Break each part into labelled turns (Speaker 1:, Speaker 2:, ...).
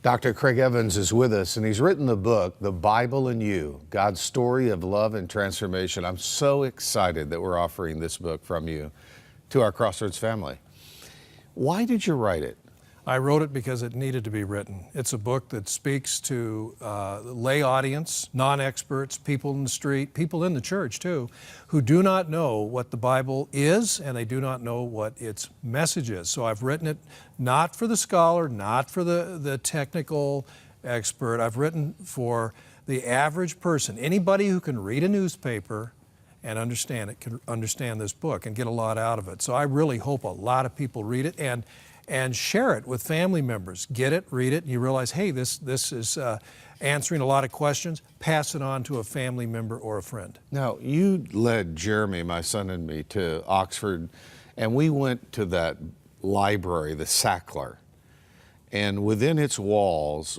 Speaker 1: Dr. Craig Evans is with us, and he's written the book, The Bible and You, God's Story of Love and Transformation. I'm so excited that we're offering this book from you to our Crossroads family. Why did you write it?
Speaker 2: I wrote it because it needed to be written. It's a book that speaks to lay audience, non-experts, people in the street, people in the church too, who do not know what the Bible is and they do not know what its message is. So I've written it not for the scholar, not for the technical expert. I've written for the average person. Anybody who can read a newspaper and understand it can understand this book and get a lot out of it. So I really hope a lot of people read it and share it with family members. Get it, read it, and you realize, hey, this is answering a lot of questions. Pass it on to a family member or a friend.
Speaker 1: Now, you led Jeremy, my son, and me to Oxford, and we went to that library, the Sackler, and within its walls,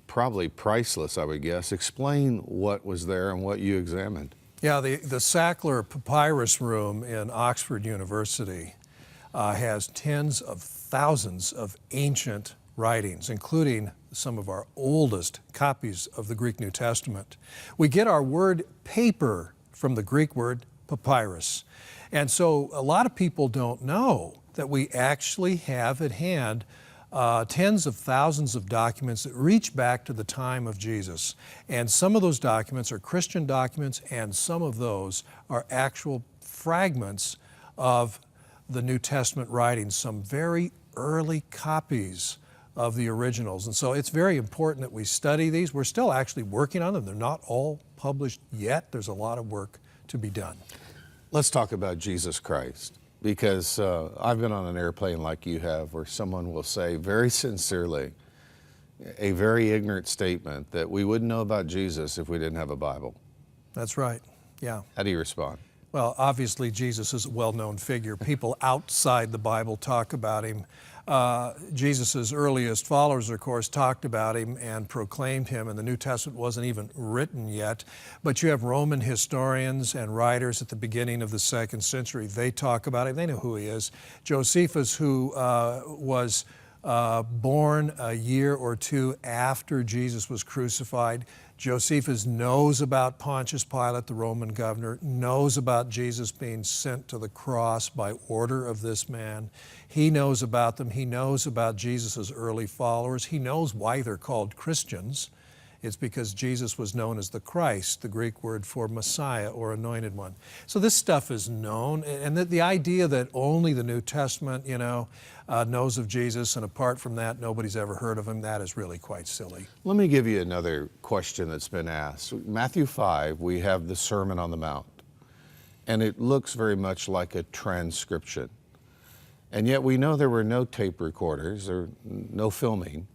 Speaker 1: probably priceless, I would guess. Explain what was there and what you examined.
Speaker 2: Yeah, the Sackler Papyrus Room in Oxford University has tens of thousands of ancient writings, including some of our oldest copies of the Greek New Testament. We get our word paper from the Greek word papyrus. And so a lot of people don't know that we actually have at hand tens of thousands of documents that reach back to the time of Jesus. And some of those documents are Christian documents, and some of those are actual fragments of the New Testament writings, some very early copies of the originals. And so it's very important that we study these. We're still actually working on them. They're not all published yet. There's a lot of work to be done.
Speaker 1: Let's talk about Jesus Christ, because I've been on an airplane like you have where someone will say very sincerely a very ignorant statement that we wouldn't know about Jesus if we didn't have a Bible.
Speaker 2: That's right, yeah.
Speaker 1: How do you respond?
Speaker 2: Well, obviously Jesus is a well-known figure. People outside the Bible talk about him. Jesus' earliest followers, of course, talked about him and proclaimed him, and the New Testament wasn't even written yet. But you have Roman historians and writers at the beginning of the 2nd century. They talk about him. They know who he is. Josephus, who was born a year or two after Jesus was crucified. Josephus knows about Pontius Pilate, the Roman governor, knows about Jesus being sent to the cross by order of this man. He knows about them. He knows about Jesus' early followers. He knows why they're called Christians. It's because Jesus was known as the Christ, the Greek word for Messiah or anointed one. So this stuff is known, and the idea that only the New Testament, knows of Jesus, and apart from that, nobody's ever heard of him, that is really quite silly.
Speaker 1: Let me give you another question that's been asked. Matthew 5, we have the Sermon on the Mount, and it looks very much like a transcription. And yet we know there were no tape recorders or no filming.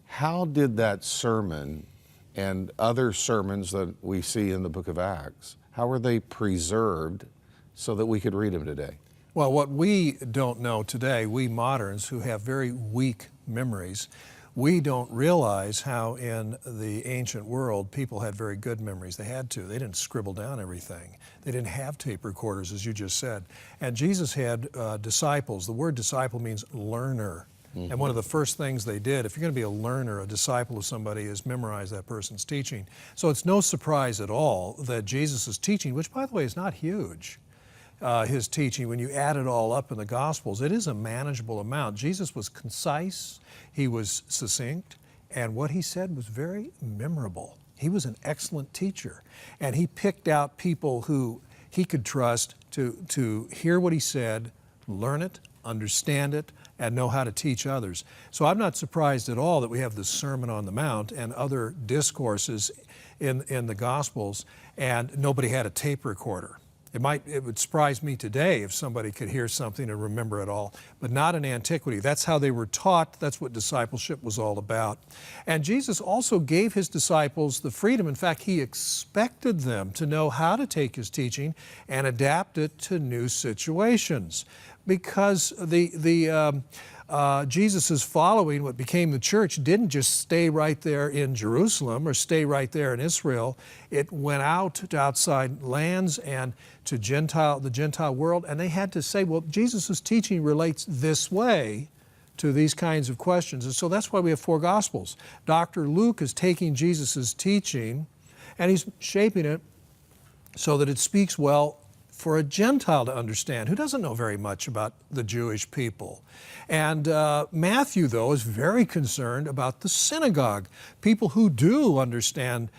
Speaker 1: How did that sermon and other sermons that we see in the book of Acts, how were they preserved so that we could read them today?
Speaker 2: Well, what we don't know today, we moderns who have very weak memories, we don't realize how in the ancient world people had very good memories. They had to. They didn't scribble down everything. They didn't have tape recorders, as you just said. And Jesus had disciples. The word disciple means learner. Mm-hmm. And one of the first things they did, if you're going to be a learner, a disciple of somebody, is memorize that person's teaching. So it's no surprise at all that Jesus' teaching, which by the way is not huge, his teaching, when you add it all up in the Gospels, it is a manageable amount. Jesus was concise, he was succinct, and what he said was very memorable. He was an excellent teacher, and he picked out people who he could trust to hear what he said, learn it, understand it, and know how to teach others. So I'm not surprised at all that we have the Sermon on the Mount and other discourses in the Gospels, and nobody had a tape recorder. It would surprise me today if somebody could hear something and remember it all, but not in antiquity. That's how they were taught. That's what discipleship was all about. And Jesus also gave his disciples the freedom. In fact, he expected them to know how to take his teaching and adapt it to new situations, because Jesus' following, what became the church, didn't just stay right there in Jerusalem or stay right there in Israel. It went out to outside lands and to the Gentile world, and they had to say, well, Jesus' teaching relates this way to these kinds of questions. And so that's why we have 4 Gospels. Dr. Luke is taking Jesus' teaching and he's shaping it so that it speaks well for a Gentile to understand who doesn't know very much about the Jewish people. And Matthew, though, is very concerned about the synagogue, people who do understand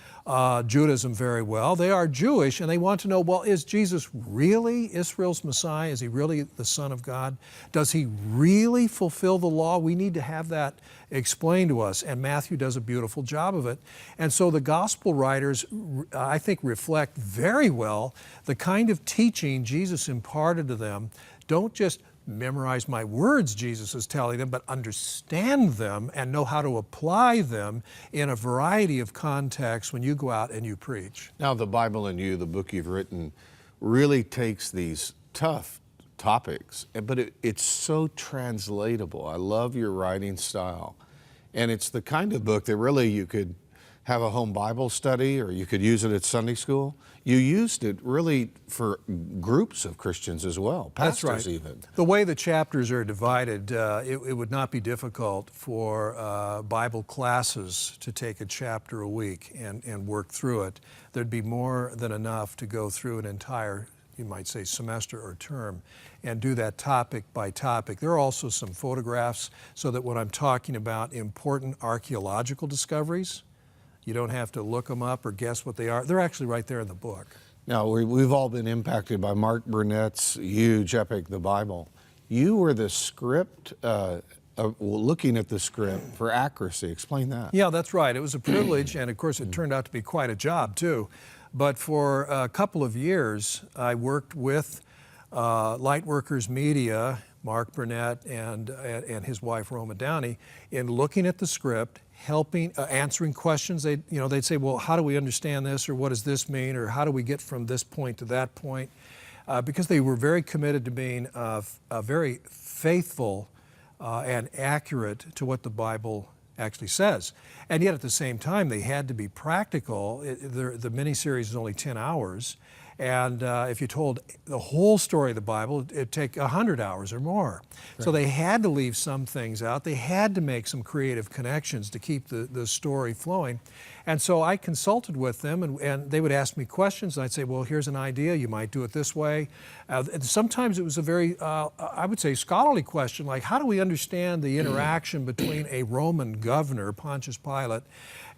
Speaker 2: Judaism very well. They are Jewish and they want to know, well, is Jesus really Israel's Messiah? Is he really the Son of God? Does he really fulfill the law? We need to have that explained to us, and Matthew does a beautiful job of it. And so the gospel writers, I think, reflect very well the kind of teaching Jesus imparted to them. Don't just memorize my words, Jesus is telling them, but understand them and know how to apply them in a variety of contexts when you go out and you preach.
Speaker 1: Now, the Bible and You, the book you've written, really takes these tough topics, but it's so translatable. I love your writing style. And it's the kind of book that really you could have a home Bible study or you could use it at Sunday school. You used it really for groups of Christians as well, pastors.
Speaker 2: That's right.
Speaker 1: Even.
Speaker 2: The way the chapters are divided, it would not be difficult for Bible classes to take a chapter a week and work through it. There'd be more than enough to go through an entire, you might say, semester or term and do that topic by topic. There are also some photographs so that when I'm talking about important archaeological discoveries, you don't have to look them up or guess what they are. They're actually right there in the book.
Speaker 1: Now, we've all been impacted by Mark Burnett's huge epic, The Bible. You were the script, looking at the script for accuracy. Explain that.
Speaker 2: Yeah, that's right. It was a privilege, and of course it turned out to be quite a job too. But for a couple of years, I worked with Lightworkers Media, Mark Burnett and his wife Roma Downey, in looking at the script, helping, answering questions. They'd say, well, how do we understand this, or what does this mean, or how do we get from this point to that point? Because they were very committed to being very faithful and accurate to what the Bible actually says. And yet at the same time, they had to be practical. The miniseries is only 10 hours. And if you told the whole story of the Bible, it'd take 100 hours or more. Right. So they had to leave some things out. They had to make some creative connections to keep the story flowing. And so I consulted with them, and they would ask me questions. And I'd say, well, here's an idea. You might do it this way. Sometimes it was a very, I would say, scholarly question, like how do we understand the interaction between a Roman governor, Pontius Pilate,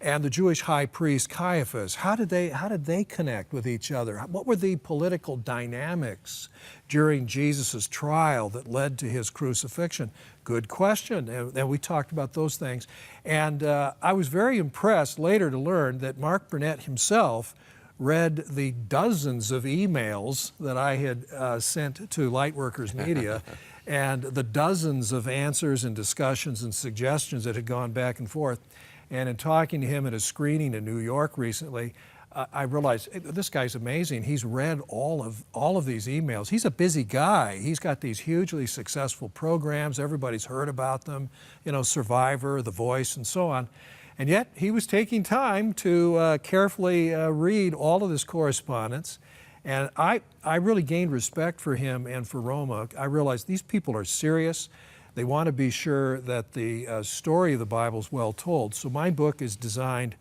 Speaker 2: and the Jewish high priest Caiaphas? How did they connect with each other? What were the political dynamics during Jesus' trial that led to his crucifixion? Good question, and we talked about those things. And I was very impressed later to learn that Mark Burnett himself read the dozens of emails that I had sent to Lightworkers Media and the dozens of answers and discussions and suggestions that had gone back and forth. And in talking to him at a screening in New York recently, I realized this guy's amazing. He's read all of these emails. He's a busy guy. He's got these hugely successful programs. Everybody's heard about them, Survivor, The Voice, and so on. And yet he was taking time to carefully read all of this correspondence. And I really gained respect for him and for Roma. I realized these people are serious. They want to be sure that the story of the Bible is well told. So my book is designed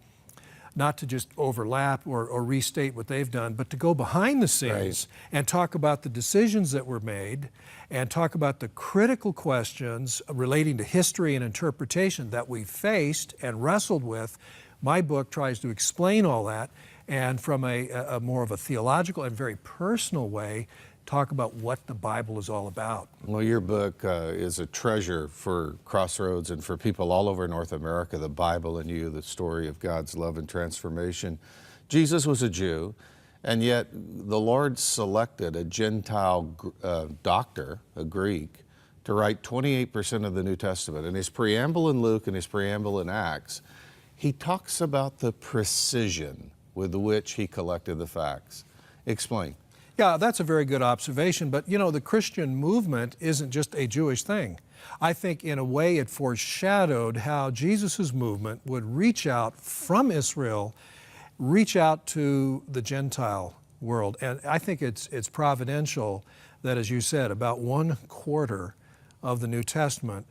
Speaker 2: not to just overlap or restate what they've done, but to go behind the scenes and talk about the decisions that were made and talk about the critical questions relating to history and interpretation that we faced and wrestled with. My book tries to explain all that and from a more of a theological and very personal way talk about what the Bible is all about.
Speaker 1: Well, your book is a treasure for Crossroads and for people all over North America, The Bible and You, the story of God's love and transformation. Jesus was a Jew, and yet the Lord selected a Gentile doctor, a Greek, to write 28% of the New Testament. In his preamble in Luke and his preamble in Acts, he talks about the precision with which he collected the facts. Explain.
Speaker 2: Yeah, that's a very good observation. But, the Christian movement isn't just a Jewish thing. I think, in a way, it foreshadowed how Jesus' movement would reach out from Israel, reach out to the Gentile world. And I think it's providential that, as you said, about 1/4 of the New Testament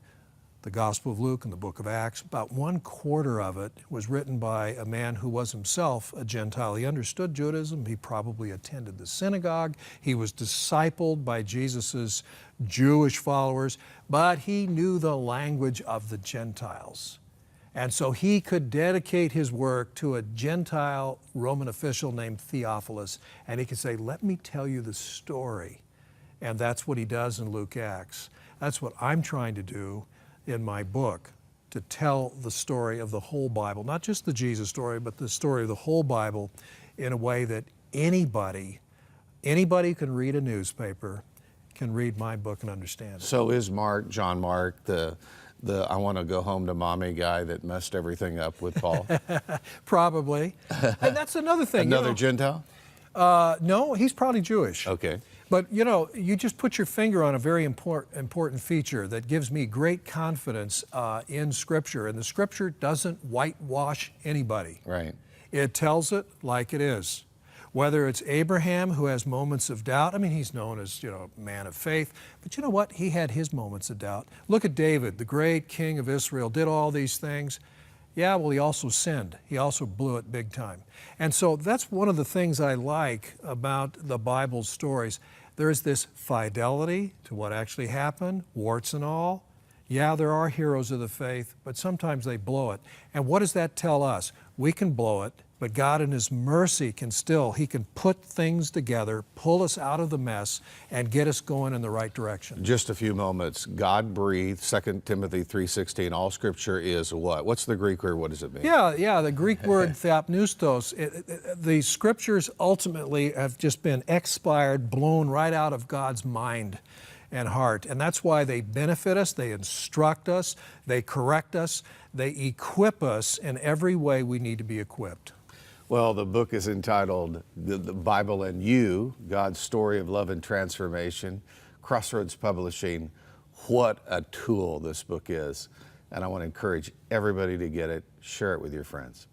Speaker 2: the Gospel of Luke and the book of Acts. About 1/4 of it was written by a man who was himself a Gentile. He understood Judaism. He probably attended the synagogue. He was discipled by Jesus's Jewish followers, but he knew the language of the Gentiles. And so he could dedicate his work to a Gentile Roman official named Theophilus, and he could say, let me tell you the story. And that's what he does in Luke Acts. That's what I'm trying to do in my book, to tell the story of the whole Bible, not just the Jesus story, but the story of the whole Bible in a way that anybody who can read a newspaper can read my book and understand it.
Speaker 1: So is Mark, John Mark, the I want to go home to mommy guy that messed everything up with Paul?
Speaker 2: Probably. And that's another thing.
Speaker 1: Another Gentile?
Speaker 2: No, he's probably Jewish.
Speaker 1: Okay.
Speaker 2: But you just put your finger on a very important feature that gives me great confidence in Scripture. And the Scripture doesn't whitewash anybody.
Speaker 1: Right.
Speaker 2: It tells it like it is. Whether it's Abraham, who has moments of doubt. I mean, he's known as, man of faith. But you know what? He had his moments of doubt. Look at David, the great king of Israel, did all these things. Yeah, well, he also sinned. He also blew it big time. And so that's one of the things I like about the Bible's stories. There is this fidelity to what actually happened, warts and all. Yeah, there are heroes of the faith, but sometimes they blow it. And what does that tell us? We can blow it, but God in His mercy He can put things together, pull us out of the mess, and get us going in the right direction.
Speaker 1: Just a few moments. God breathed, 2 Timothy 3:16, all Scripture is what? What's the Greek word? What does it mean?
Speaker 2: Yeah, the Greek word theopneustos. The Scriptures ultimately have just been expired, blown right out of God's mind and heart. And that's why they benefit us, they instruct us, they correct us, they equip us in every way we need to be equipped.
Speaker 1: Well, the book is entitled The Bible and You, God's Story of Love and Transformation, Crossroads Publishing. What a tool this book is. And I want to encourage everybody to get it, share it with your friends.